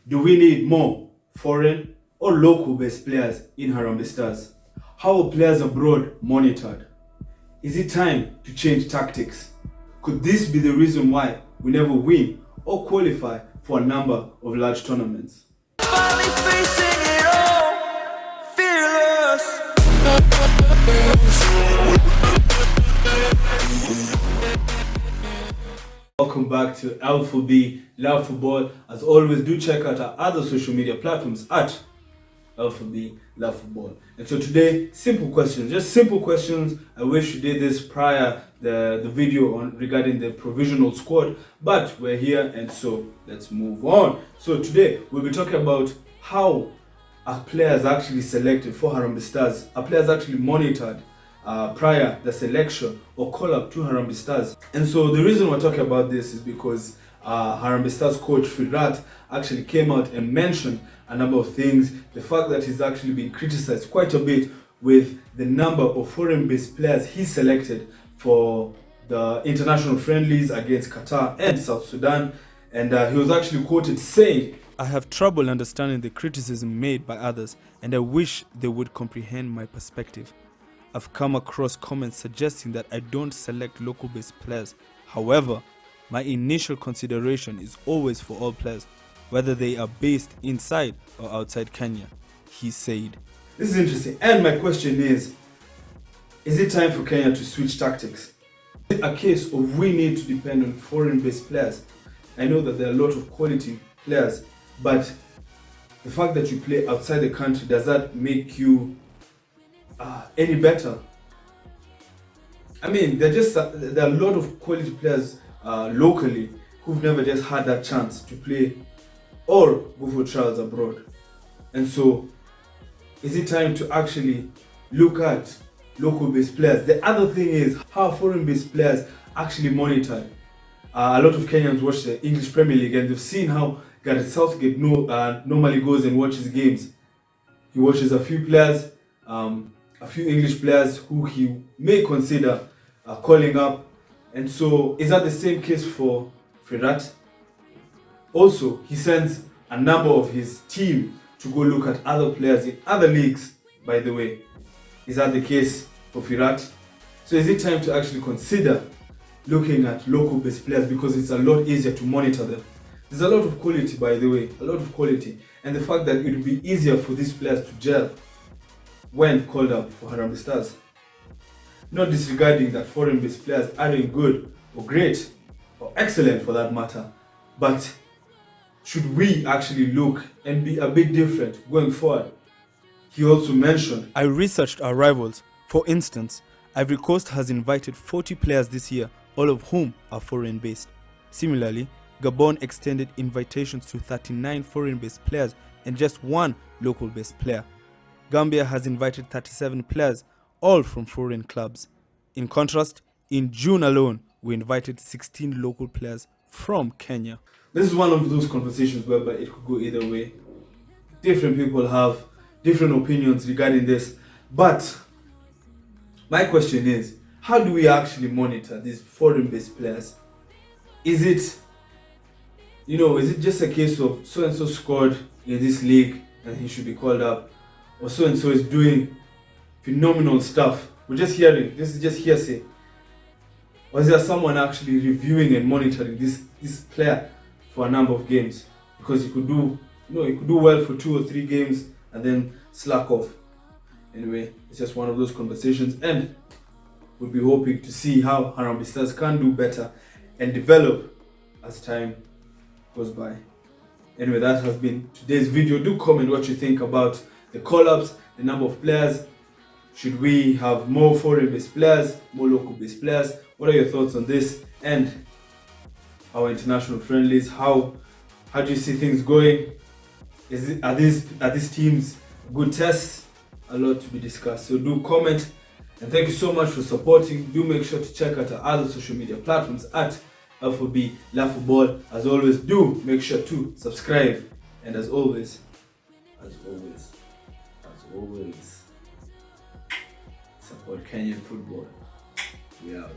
Do we need more foreign or local based players in Harambee Stars? How are players abroad monitored? Is it time to change tactics? Could this be the reason why we never win or qualify for a number of large tournaments? Finally facing it all, fearless. Welcome back to Alpha B Love Football. As always, do check out our other social media platforms at Alpha B Love Football. And so today, simple questions, just simple questions. I wish you did this prior the video on regarding the provisional squad, but we're here, and so let's move on. So today we'll be talking about how our players actually selected for Harambee Stars. Our players actually monitored prior the selection or call up to Harambee Stars. And so the reason we're talking about this is because Harambee Stars coach Firat actually came out and mentioned a number of things. The fact that he's actually been criticized quite a bit with the number of foreign-based players he selected for the international friendlies against Qatar and South Sudan. And he was actually quoted saying, "I have trouble understanding the criticism made by others, and I wish they would comprehend my perspective. I've come across comments suggesting that I don't select local-based players. However, my initial consideration is always for all players, whether they are based inside or outside Kenya," he said. This is interesting. And my question is it time for Kenya to switch tactics? Is it a case of we need to depend on foreign-based players? I know that there are a lot of quality players, but the fact that you play outside the country, does that make you any better? I mean, there are a lot of quality players locally who've never just had that chance to play or go for trials abroad. And so, is it time to actually look at local-based players? The other thing is how foreign-based players actually monitored. A lot of Kenyans watch the English Premier League, and they've seen how Gareth Southgate normally goes and watches games. He watches a few players, a few English players who he may consider calling up. And so, is that the same case for Firat? Also, he sends a number of his team to go look at other players in other leagues, by the way. Is that the case for Firat? So is it time to actually consider looking at local-based players, because it's a lot easier to monitor them? There's a lot of quality, by the way, a lot of quality. And the fact that it will be easier for these players to gel when called up for Harambee Stars. Not disregarding that foreign-based players aren't good or great or excellent for that matter, but should we actually look and be a bit different going forward? He also mentioned, "I researched our rivals. For instance, Ivory Coast has invited 40 players this year, all of whom are foreign-based. Similarly, Gabon extended invitations to 39 foreign-based players and just one local-based player. Gambia has invited 37 players, all from foreign clubs. In contrast, in June alone, we invited 16 local players from Kenya." This is one of those conversations whereby it could go either way. Different people have different opinions regarding this. But my question is, how do we actually monitor these foreign-based players? Is it just a case of so-and-so scored in this league and he should be called up, or so-and-so is doing phenomenal stuff? We're just hearing, this is just hearsay. Or is there someone actually reviewing and monitoring this player for a number of games? Because he could do well for 2 or 3 games and then slack off. Anyway, it's just one of those conversations, and we'll be hoping to see how Harambee Stars can do better and develop as time goes by. Anyway, that has been today's video. Do comment what you think about the call-ups, the number of players. Should we have more foreign-based players, more local-based players? What are your thoughts on this and our international friendlies? How do you see things going? Are these teams good tests? A lot to be discussed. So do comment, and thank you so much for supporting. Do make sure to check out our other social media platforms at Alpha Love Football. As always, do make sure to subscribe, and as always, support Kenyan football. We out.